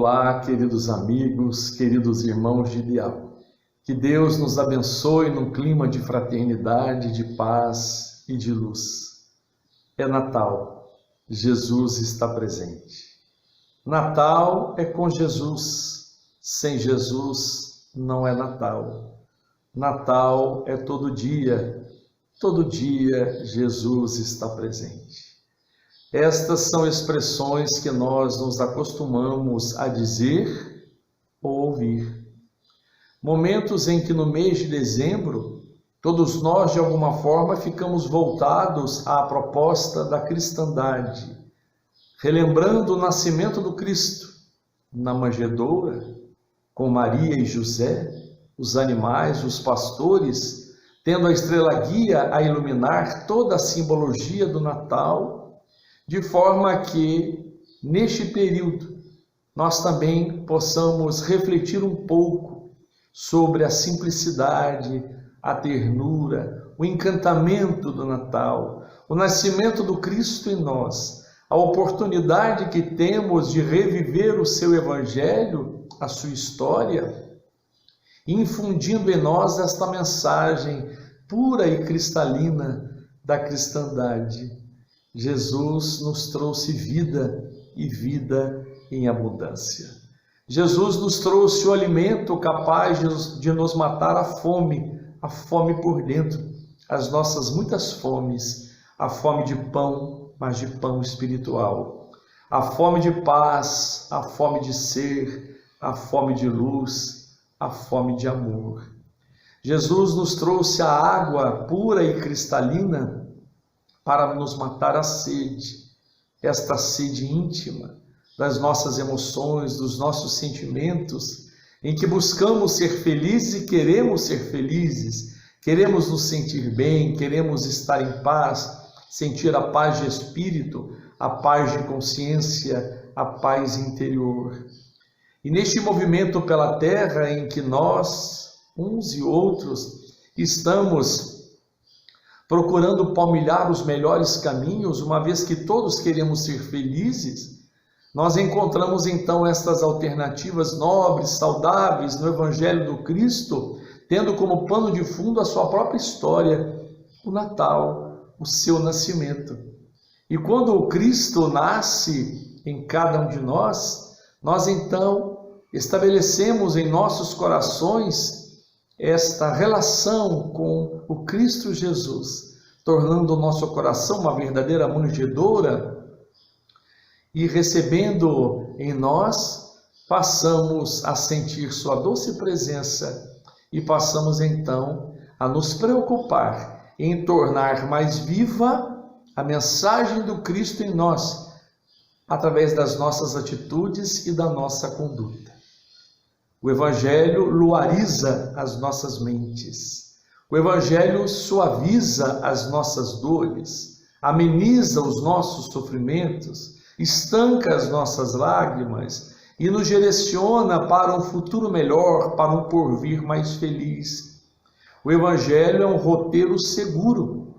Olá, queridos amigos, queridos irmãos de ideal. Que Deus nos abençoe num clima de fraternidade, de paz e de luz. É Natal, Jesus está presente. Natal é com Jesus, sem Jesus não é Natal. Natal é todo dia Jesus está presente. Estas são expressões que nós nos acostumamos a dizer ou ouvir. Momentos em que no mês de dezembro, todos nós de alguma forma ficamos voltados à proposta da cristandade, relembrando o nascimento do Cristo na manjedoura, com Maria e José, os animais, os pastores, tendo a estrela guia a iluminar toda a simbologia do Natal, de forma que, neste período, nós também possamos refletir um pouco sobre a simplicidade, a ternura, o encantamento do Natal, o nascimento do Cristo em nós, a oportunidade que temos de reviver o seu Evangelho, a sua história, infundindo em nós esta mensagem pura e cristalina da cristandade. Jesus nos trouxe vida e vida em abundância. Jesus nos trouxe o alimento capaz de nos matar a fome por dentro, as nossas muitas fomes, a fome de pão, mas de pão espiritual, a fome de paz, a fome de ser, a fome de luz, a fome de amor. Jesus nos trouxe a água pura e cristalina para nos matar a sede, esta sede íntima das nossas emoções, dos nossos sentimentos, em que buscamos ser felizes e queremos ser felizes, queremos nos sentir bem, queremos estar em paz, sentir a paz de espírito, a paz de consciência, a paz interior. E neste movimento pela terra em que nós, uns e outros, estamos procurando palmilhar os melhores caminhos, uma vez que todos queremos ser felizes, nós encontramos então estas alternativas nobres, saudáveis no Evangelho do Cristo, tendo como pano de fundo a sua própria história, o Natal, o seu nascimento. E quando o Cristo nasce em cada um de nós, nós então estabelecemos em nossos corações esta relação com o Cristo Jesus, tornando o nosso coração uma verdadeira manjedoura, e recebendo em nós, passamos a sentir sua doce presença e passamos então a nos preocupar em tornar mais viva a mensagem do Cristo em nós, através das nossas atitudes e da nossa conduta. O Evangelho luariza as nossas mentes. O Evangelho suaviza as nossas dores, ameniza os nossos sofrimentos, estanca as nossas lágrimas e nos direciona para um futuro melhor, para um porvir mais feliz. O Evangelho é um roteiro seguro.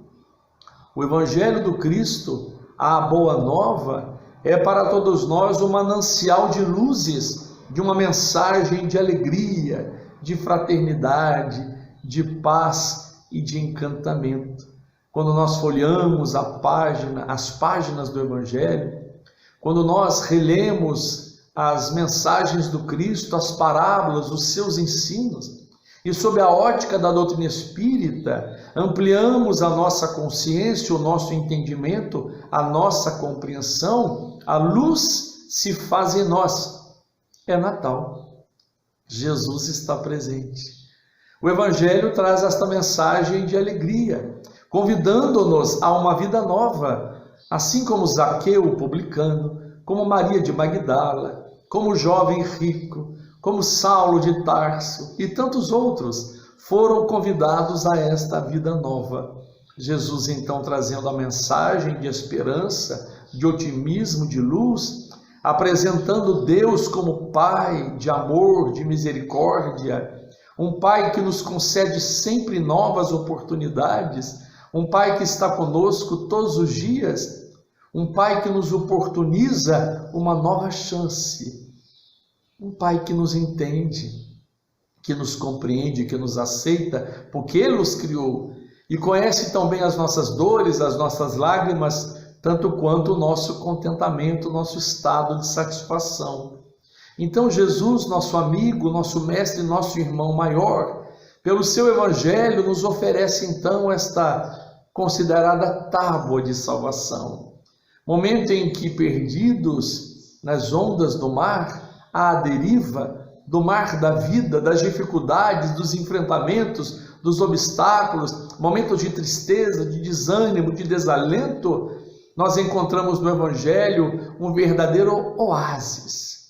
O Evangelho do Cristo, a Boa Nova, é para todos nós um manancial de luzes, de uma mensagem de alegria, de fraternidade, de paz e de encantamento. Quando nós folheamos as páginas do Evangelho, quando nós relemos as mensagens do Cristo, as parábolas, os seus ensinos, e sob a ótica da doutrina espírita, ampliamos a nossa consciência, o nosso entendimento, a nossa compreensão, a luz se faz em nós. É Natal. Jesus está presente. O Evangelho traz esta mensagem de alegria, convidando-nos a uma vida nova, assim como Zaqueu, o publicano, como Maria de Magdala, como o jovem rico, como Saulo de Tarso e tantos outros foram convidados a esta vida nova. Jesus, então, trazendo a mensagem de esperança, de otimismo, de luz, apresentando Deus como Pai de amor, de misericórdia, um Pai que nos concede sempre novas oportunidades, um Pai que está conosco todos os dias, um Pai que nos oportuniza uma nova chance. Um Pai que nos entende, que nos compreende, que nos aceita, porque Ele nos criou e conhece tão bem as nossas dores, as nossas lágrimas, tanto quanto o nosso contentamento, o nosso estado de satisfação. Então Jesus, nosso amigo, nosso mestre, nosso irmão maior, pelo seu Evangelho nos oferece então esta considerada tábua de salvação. Momento em que, perdidos nas ondas do mar, à deriva, do mar da vida, das dificuldades, dos enfrentamentos, dos obstáculos, momentos de tristeza, de desânimo, de desalento, nós encontramos no Evangelho um verdadeiro oásis.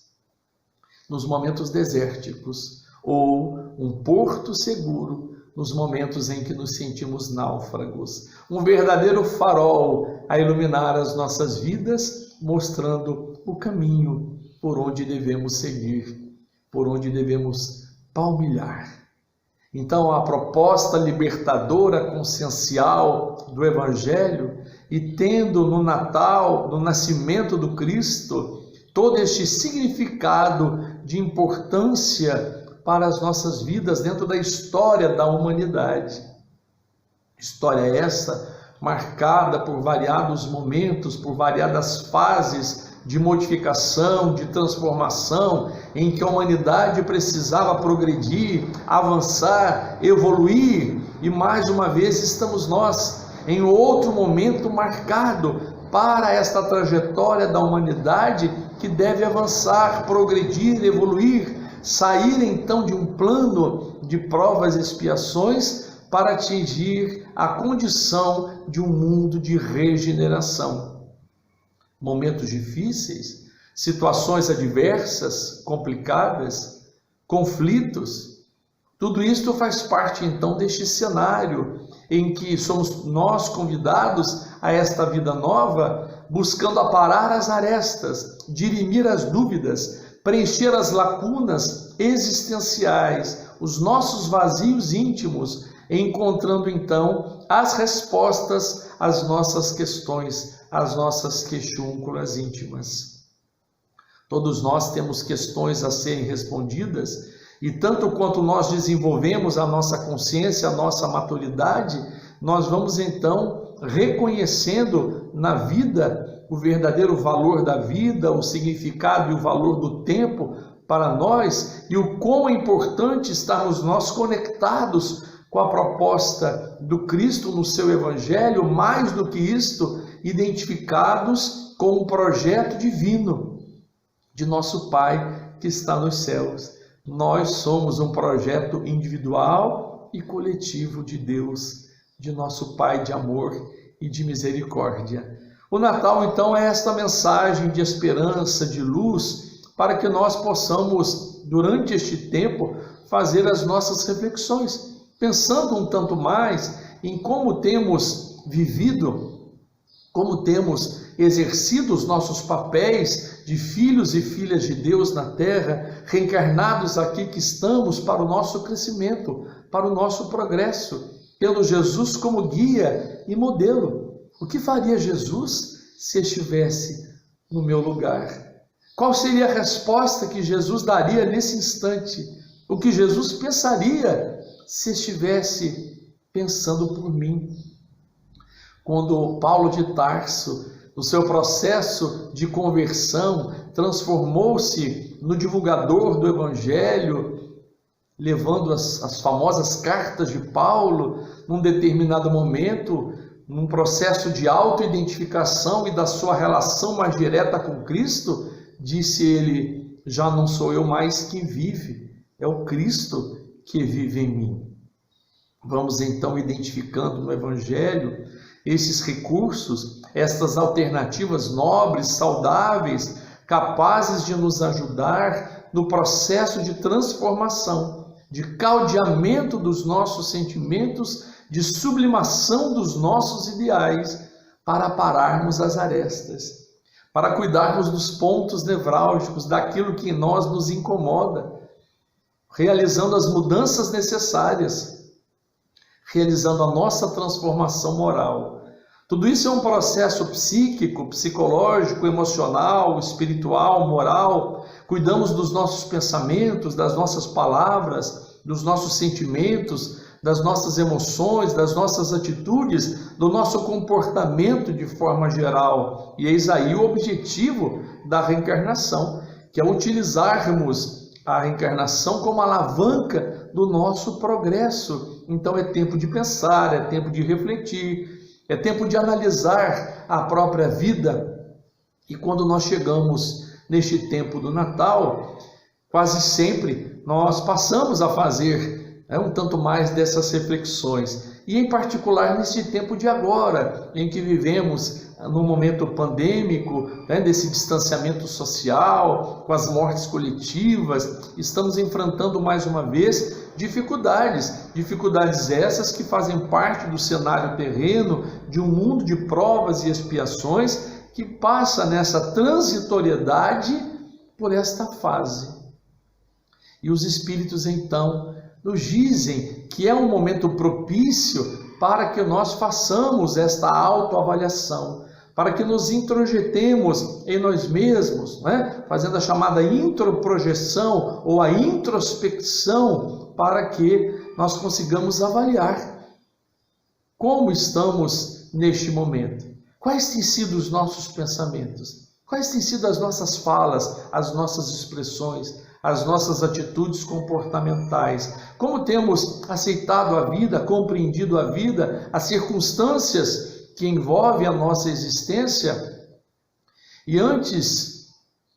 Nos momentos desérticos, ou um porto seguro, nos momentos em que nos sentimos náufragos. Um verdadeiro farol a iluminar as nossas vidas, mostrando o caminho por onde devemos seguir, por onde devemos palmilhar. Então, a proposta libertadora, consciencial do Evangelho, e tendo no Natal, no nascimento do Cristo, todo este significado de importância para as nossas vidas dentro da história da humanidade. História essa marcada por variados momentos, por variadas fases de modificação, de transformação, em que a humanidade precisava progredir, avançar, evoluir, e mais uma vez estamos nós em outro momento marcado para esta trajetória da humanidade que deve avançar, progredir, evoluir, sair então de um plano de provas e expiações para atingir a condição de um mundo de regeneração. Momentos difíceis, situações adversas, complicadas, conflitos, tudo isto faz parte então deste cenário em que somos nós convidados a esta vida nova, buscando aparar as arestas, dirimir as dúvidas, preencher as lacunas existenciais, os nossos vazios íntimos, encontrando então as respostas às nossas questões, às nossas queixúnculas íntimas. Todos nós temos questões a serem respondidas, e tanto quanto nós desenvolvemos a nossa consciência, a nossa maturidade, nós vamos então reconhecendo na vida o verdadeiro valor da vida, o significado e o valor do tempo para nós, e o quão é importante estarmos nós conectados com a proposta do Cristo no seu Evangelho, mais do que isto, identificados com o projeto divino de nosso Pai que está nos céus. Nós somos um projeto individual e coletivo de Deus, de nosso Pai de amor e de misericórdia. O Natal, então, é esta mensagem de esperança, de luz, para que nós possamos, durante este tempo, fazer as nossas reflexões, pensando um tanto mais em como temos vivido, como temos exercido os nossos papéis de filhos e filhas de Deus na terra, reencarnados aqui que estamos para o nosso crescimento, para o nosso progresso, tendo Jesus como guia e modelo. O que faria Jesus se estivesse no meu lugar? Qual seria a resposta que Jesus daria nesse instante? O que Jesus pensaria se estivesse pensando por mim? Quando Paulo de Tarso, no seu processo de conversão, transformou-se no divulgador do Evangelho, levando as famosas cartas de Paulo, num determinado momento, num processo de autoidentificação e da sua relação mais direta com Cristo, disse ele: já não sou eu mais quem vive, é o Cristo que vive em mim. Vamos então identificando no Evangelho esses recursos, estas alternativas nobres, saudáveis, capazes de nos ajudar no processo de transformação, de caldeamento dos nossos sentimentos, de sublimação dos nossos ideais, para apararmos as arestas, para cuidarmos dos pontos nevrálgicos, daquilo que em nós nos incomoda, realizando as mudanças necessárias, realizando a nossa transformação moral. Tudo isso é um processo psíquico, psicológico, emocional, espiritual, moral, cuidamos dos nossos pensamentos, das nossas palavras, dos nossos sentimentos, das nossas emoções, das nossas atitudes, do nosso comportamento de forma geral. E eis aí o objetivo da reencarnação, que é utilizarmos a reencarnação como alavanca do nosso progresso. Então é tempo de pensar, é tempo de refletir, é tempo de analisar a própria vida. E quando nós chegamos neste tempo do Natal, quase sempre nós passamos a fazer um tanto mais dessas reflexões. E em particular neste tempo de agora, em que vivemos no momento pandêmico, desse distanciamento social, com as mortes coletivas, estamos enfrentando mais uma vez dificuldades essas que fazem parte do cenário terreno de um mundo de provas e expiações que passa nessa transitoriedade por esta fase. E os espíritos então nos dizem que é um momento propício para que nós façamos esta autoavaliação, para que nos introjetemos em nós mesmos, fazendo a chamada introprojeção ou a introspecção, para que nós consigamos avaliar como estamos neste momento. Quais têm sido os nossos pensamentos? Quais têm sido as nossas falas, as nossas expressões, as nossas atitudes comportamentais? Como temos aceitado a vida, compreendido a vida, as circunstâncias que envolvem a nossa existência? E antes,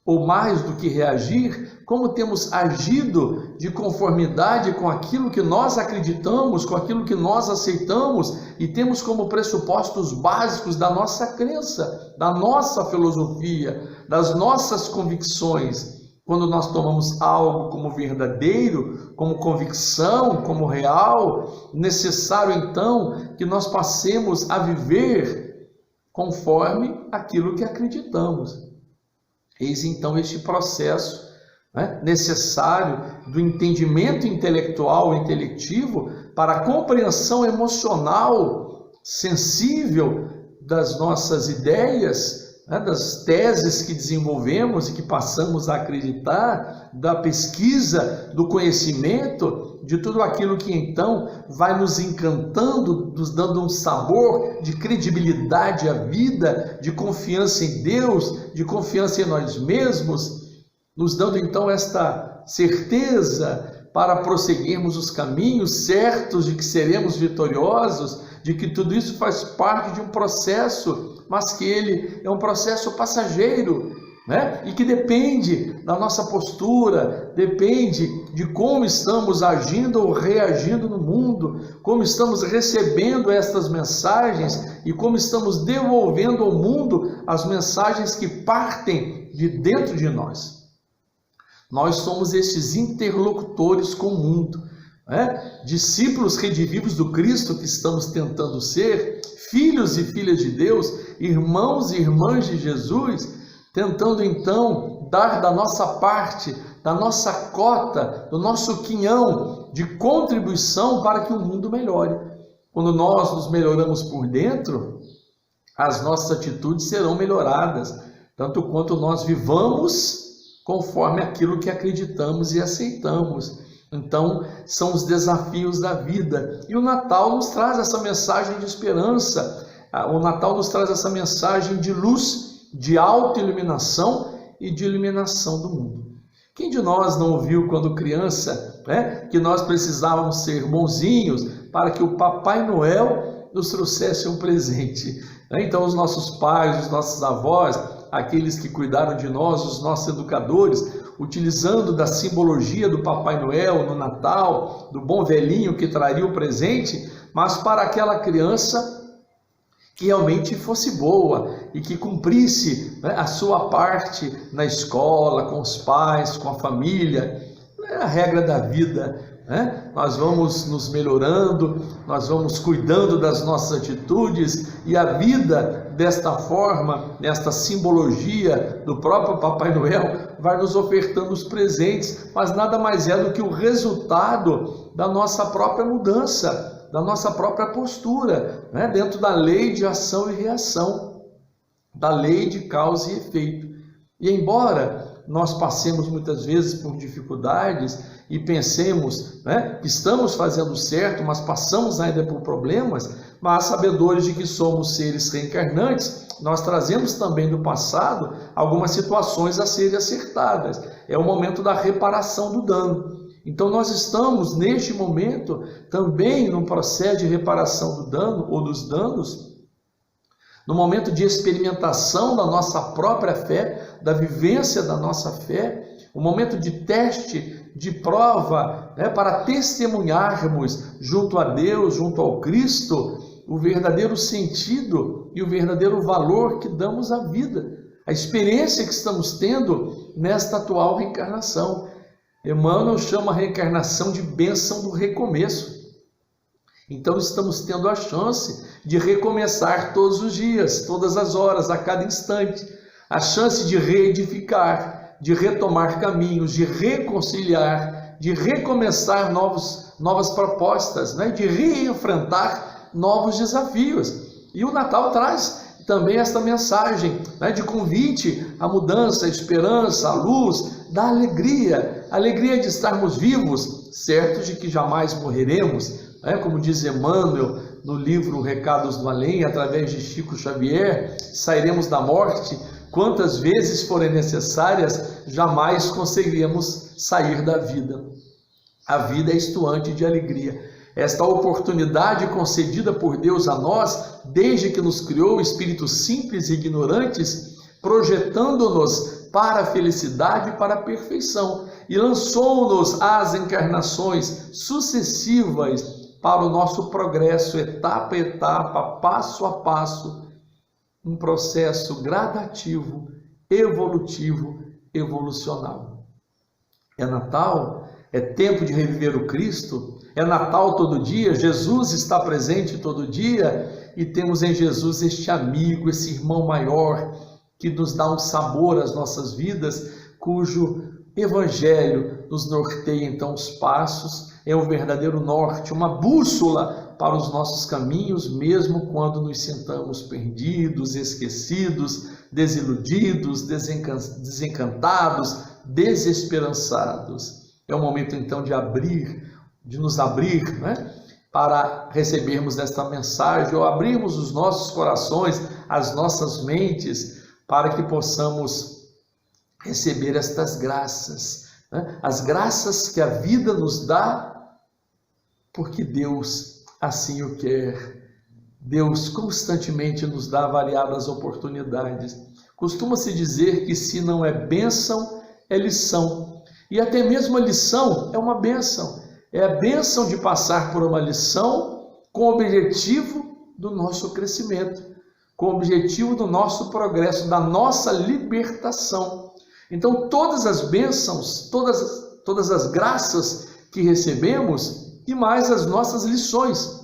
ou mais do que reagir, como temos agido de conformidade com aquilo que nós acreditamos, com aquilo que nós aceitamos e temos como pressupostos básicos da nossa crença, da nossa filosofia, das nossas convicções. Quando nós tomamos algo como verdadeiro, como convicção, como real, necessário então que nós passemos a viver conforme aquilo que acreditamos. Eis então este processo necessário do entendimento intelectual, intelectivo, para a compreensão emocional, sensível das nossas ideias, das teses que desenvolvemos e que passamos a acreditar, da pesquisa, do conhecimento, de tudo aquilo que então vai nos encantando, nos dando um sabor de credibilidade à vida, de confiança em Deus, de confiança em nós mesmos, nos dando então esta certeza para prosseguirmos os caminhos certos de que seremos vitoriosos, de que tudo isso faz parte de um processo, mas que ele é um processo passageiro, e que depende da nossa postura, depende de como estamos agindo ou reagindo no mundo, como estamos recebendo estas mensagens e como estamos devolvendo ao mundo as mensagens que partem de dentro de nós. Nós somos estes interlocutores com o mundo, discípulos redivivos do Cristo que estamos tentando ser, filhos e filhas de Deus, irmãos e irmãs de Jesus, tentando então dar da nossa parte, da nossa cota, do nosso quinhão de contribuição para que o mundo melhore. Quando nós nos melhoramos por dentro, as nossas atitudes serão melhoradas, tanto quanto nós vivamos conforme aquilo que acreditamos e aceitamos. Então, são os desafios da vida. E o Natal nos traz essa mensagem de esperança. O Natal nos traz essa mensagem de luz, de autoiluminação e de iluminação do mundo. Quem de nós não ouviu quando criança, que nós precisávamos ser bonzinhos para que o Papai Noel nos trouxesse um presente? Então, os nossos pais, os nossos avós, aqueles que cuidaram de nós, os nossos educadores, utilizando da simbologia do Papai Noel no Natal, do bom velhinho que traria o presente, mas para aquela criança que realmente fosse boa e que cumprisse a sua parte na escola, com os pais, com a família. É a regra da vida. Nós vamos nos melhorando, nós vamos cuidando das nossas atitudes e a vida desta forma, nesta simbologia do próprio Papai Noel, vai nos ofertando os presentes, mas nada mais é do que o resultado da nossa própria mudança, da nossa própria postura, dentro da lei de ação e reação, da lei de causa e efeito. E embora nós passemos muitas vezes por dificuldades e pensemos, né, que estamos fazendo certo, mas passamos ainda por problemas, mas sabedores de que somos seres reencarnantes, nós trazemos também do passado algumas situações a serem acertadas. É o momento da reparação do dano. Então nós estamos neste momento também num processo de reparação do dano ou dos danos, no momento de experimentação da nossa própria fé, da vivência da nossa fé, um momento de teste, de prova, né, para testemunharmos junto a Deus, junto ao Cristo, o verdadeiro sentido e o verdadeiro valor que damos à vida, a experiência que estamos tendo nesta atual reencarnação. Emmanuel chama a reencarnação de bênção do recomeço. Então estamos tendo a chance de recomeçar todos os dias, todas as horas, a cada instante, a chance de reedificar, de retomar caminhos, de reconciliar, de recomeçar novas propostas, né? De reenfrentar novos desafios. E o Natal traz também esta mensagem, né, de convite à mudança, à esperança, à luz, da alegria, alegria de estarmos vivos, certos de que jamais morreremos, né, como diz Emmanuel no livro Recados do Além, através de Chico Xavier, sairemos da morte quantas vezes forem necessárias, jamais conseguiremos sair da vida. A vida é estuante de alegria. Esta oportunidade concedida por Deus a nós, desde que nos criou espíritos simples e ignorantes, projetando-nos para a felicidade e para a perfeição, e lançou-nos às encarnações sucessivas para o nosso progresso, etapa a etapa, passo a passo, um processo gradativo, evolutivo, evolucional. É Natal, é tempo de reviver o Cristo. É Natal todo dia, Jesus está presente todo dia e temos em Jesus este amigo, esse irmão maior que nos dá um sabor às nossas vidas, cujo Evangelho nos norteia então os passos, é um verdadeiro norte, uma bússola para os nossos caminhos, mesmo quando nos sintamos perdidos, esquecidos, desiludidos, desencantados, desesperançados. É o momento então de nos abrir, né, para recebermos esta mensagem, ou abrirmos os nossos corações, as nossas mentes, para que possamos receber estas graças, né, as graças que a vida nos dá, porque Deus assim o quer. Deus constantemente nos dá variadas oportunidades. Costuma-se dizer que se não é bênção, é lição. E até mesmo a lição é uma bênção. É a bênção de passar por uma lição com o objetivo do nosso crescimento, com o objetivo do nosso progresso, da nossa libertação. Então, todas as bênçãos, todas as graças que recebemos, e mais as nossas lições.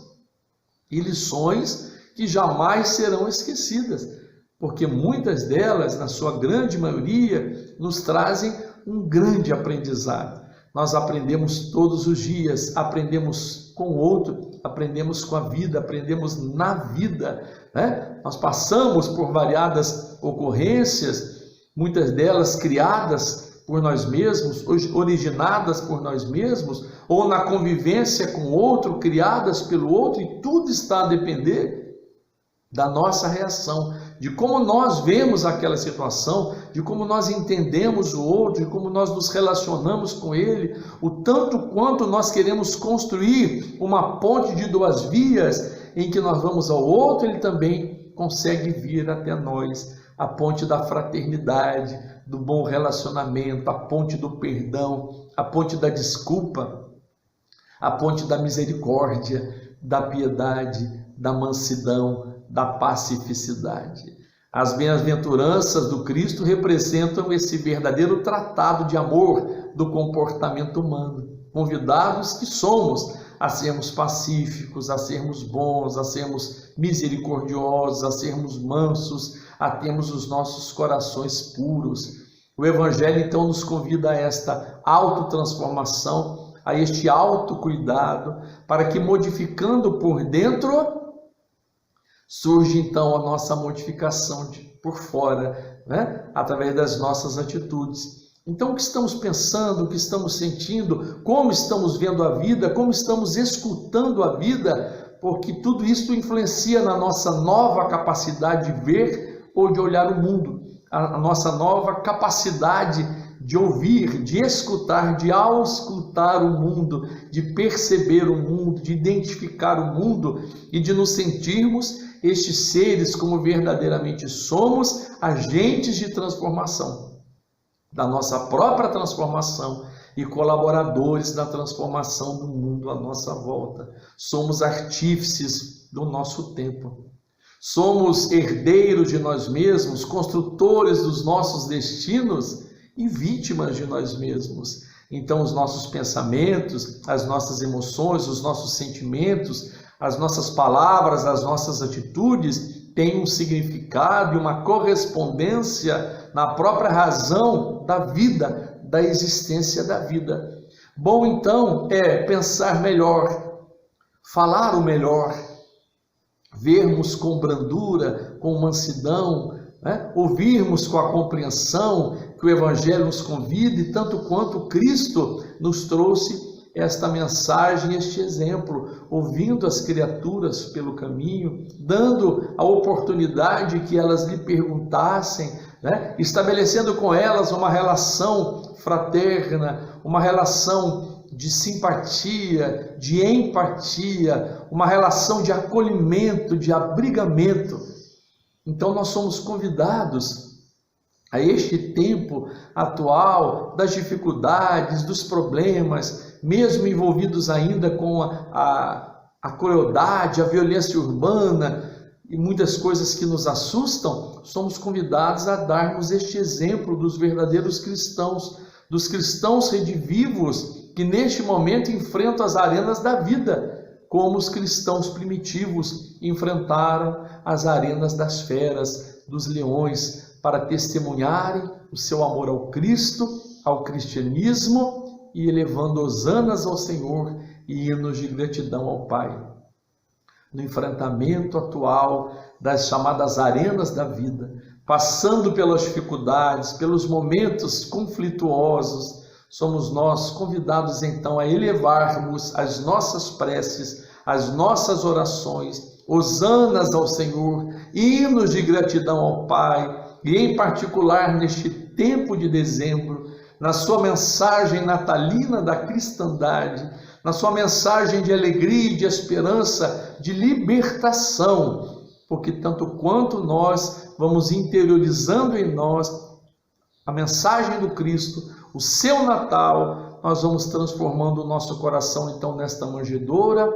E lições que jamais serão esquecidas, porque muitas delas, na sua grande maioria, nos trazem um grande aprendizado. Nós aprendemos todos os dias, aprendemos com o outro, aprendemos com a vida, aprendemos na vida, né? Nós passamos por variadas ocorrências, muitas delas criadas por nós mesmos, originadas por nós mesmos, ou na convivência com o outro, criadas pelo outro, e tudo está a depender da nossa reação, de como nós vemos aquela situação, de como nós entendemos o outro, de como nós nos relacionamos com ele, o tanto quanto nós queremos construir uma ponte de duas vias, em que nós vamos ao outro, ele também consegue vir até nós, a ponte da fraternidade, do bom relacionamento, a ponte do perdão, a ponte da desculpa, a ponte da misericórdia, da piedade, da mansidão, da pacificidade. As bem-aventuranças do Cristo representam esse verdadeiro tratado de amor do comportamento humano, convidados que somos a sermos pacíficos, a sermos bons, a sermos misericordiosos, a sermos mansos, a termos os nossos corações puros. O Evangelho então nos convida a esta autotransformação, a este autocuidado, para que, modificando por dentro, surge então a nossa modificação por fora, né? Através das nossas atitudes. Então, o que estamos pensando, o que estamos sentindo, como estamos vendo a vida, como estamos escutando a vida, porque tudo isso influencia na nossa nova capacidade de ver ou de olhar o mundo, a nossa nova capacidade de ouvir, de escutar, de auscultar o mundo, de perceber o mundo, de identificar o mundo e de nos sentirmos estes seres como verdadeiramente somos, agentes de transformação, da nossa própria transformação e colaboradores da transformação do mundo à nossa volta. Somos artífices do nosso tempo. Somos herdeiros de nós mesmos, construtores dos nossos destinos e vítimas de nós mesmos. Então, os nossos pensamentos, as nossas emoções, os nossos sentimentos, as nossas palavras, as nossas atitudes têm um significado e uma correspondência na própria razão da vida, da existência da vida. Bom, então, é pensar melhor, falar o melhor, vermos com brandura, com mansidão, ouvirmos com a compreensão que o Evangelho nos convida, e tanto quanto Cristo nos trouxe esta mensagem, este exemplo, ouvindo as criaturas pelo caminho, dando a oportunidade que elas lhe perguntassem, estabelecendo com elas uma relação fraterna, uma relação de simpatia, de empatia, uma relação de acolhimento, de abrigamento. Então nós somos convidados a este tempo atual das dificuldades, dos problemas, mesmo envolvidos ainda com a crueldade, a violência urbana e muitas coisas que nos assustam, somos convidados a darmos este exemplo dos verdadeiros cristãos, dos cristãos redivivos que neste momento enfrentam as arenas da vida, como os cristãos primitivos enfrentaram as arenas das feras, dos leões, para testemunharem o seu amor ao Cristo, ao cristianismo, e elevando hosanas ao Senhor e hinos de gratidão ao Pai. No enfrentamento atual das chamadas arenas da vida, passando pelas dificuldades, pelos momentos conflituosos, somos nós convidados então a elevarmos as nossas preces, as nossas orações, hosanas ao Senhor, hinos de gratidão ao Pai, e em particular neste tempo de dezembro, na sua mensagem natalina da cristandade, na sua mensagem de alegria e de esperança, de libertação, porque tanto quanto nós vamos interiorizando em nós a mensagem do Cristo, o seu Natal, nós vamos transformando o nosso coração então nesta manjedoura,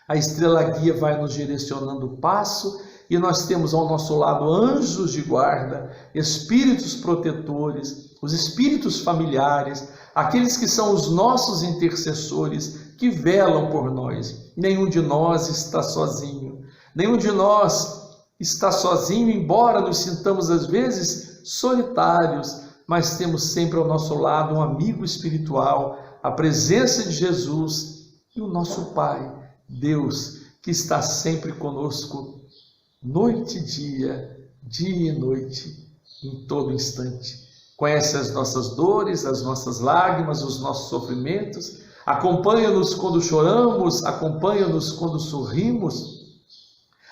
a estrela guia vai nos direcionando o passo, e nós temos ao nosso lado anjos de guarda, espíritos protetores, os espíritos familiares, aqueles que são os nossos intercessores, que velam por nós. Nenhum de nós está sozinho, nenhum de nós está sozinho, embora nos sintamos às vezes solitários, mas temos sempre ao nosso lado um amigo espiritual, a presença de Jesus e o nosso Pai, Deus, que está sempre conosco, noite e dia e noite, em todo instante. Conhece as nossas dores, as nossas lágrimas, os nossos sofrimentos, acompanha-nos quando choramos, acompanha-nos quando sorrimos,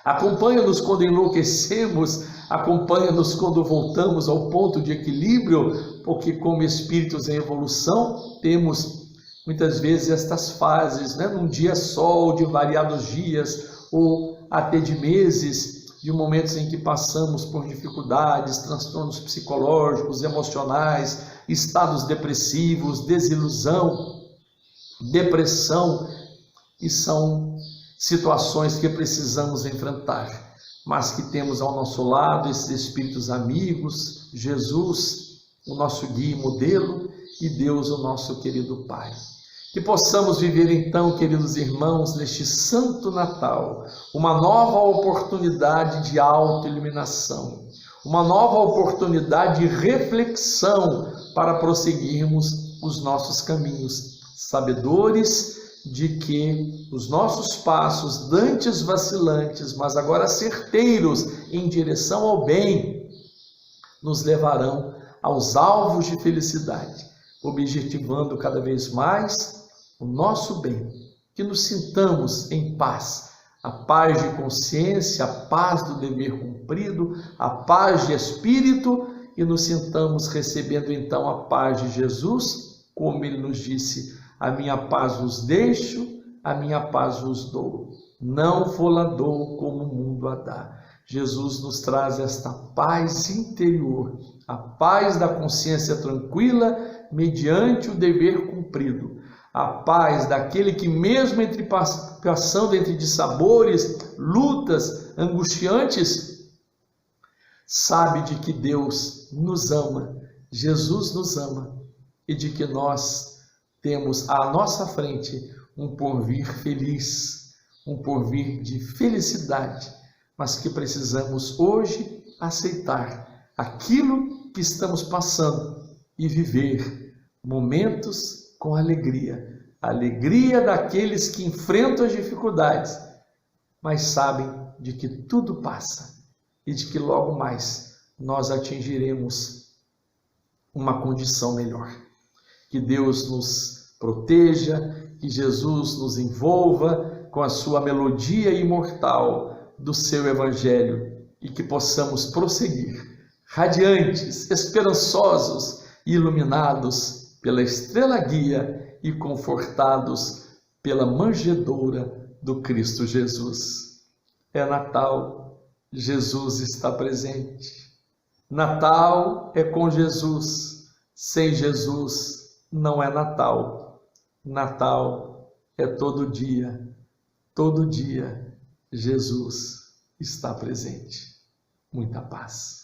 acompanha-nos quando enlouquecemos, acompanha-nos quando voltamos ao ponto de equilíbrio, porque como espíritos em evolução, temos muitas vezes estas fases, num dia só, ou de variados dias, ou até de meses, de momentos em que passamos por dificuldades, transtornos psicológicos, emocionais, estados depressivos, desilusão, depressão, e são situações que precisamos enfrentar, mas que temos ao nosso lado esses espíritos amigos, Jesus, o nosso guia e modelo, e Deus, o nosso querido Pai. Que possamos viver então, queridos irmãos, neste Santo Natal, uma nova oportunidade de autoiluminação, uma nova oportunidade de reflexão para prosseguirmos os nossos caminhos, sabedores de que os nossos passos, dantes vacilantes, mas agora certeiros em direção ao bem, nos levarão aos alvos de felicidade, objetivando cada vez mais o nosso bem, que nos sintamos em paz, a paz de consciência, a paz do dever cumprido, a paz de espírito, e nos sintamos recebendo então a paz de Jesus, como ele nos disse: a minha paz vos deixo, a minha paz vos dou, não vou-la dou como o mundo a dá. Jesus nos traz esta paz interior, a paz da consciência tranquila mediante o dever cumprido, a paz daquele que mesmo passando entre dissabores, lutas angustiantes, sabe de que Deus nos ama, Jesus nos ama, e de que nós temos à nossa frente um porvir feliz, um porvir de felicidade, mas que precisamos hoje aceitar aquilo que estamos passando e viver momentos com alegria, a alegria daqueles que enfrentam as dificuldades, mas sabem de que tudo passa e de que logo mais nós atingiremos uma condição melhor. Que Deus nos proteja, que Jesus nos envolva com a sua melodia imortal do seu Evangelho e que possamos prosseguir radiantes, esperançosos e iluminados pela estrela guia e confortados pela manjedoura do Cristo Jesus. É Natal, Jesus está presente. Natal é com Jesus, sem Jesus não é Natal. Natal é todo dia Jesus está presente. Muita paz.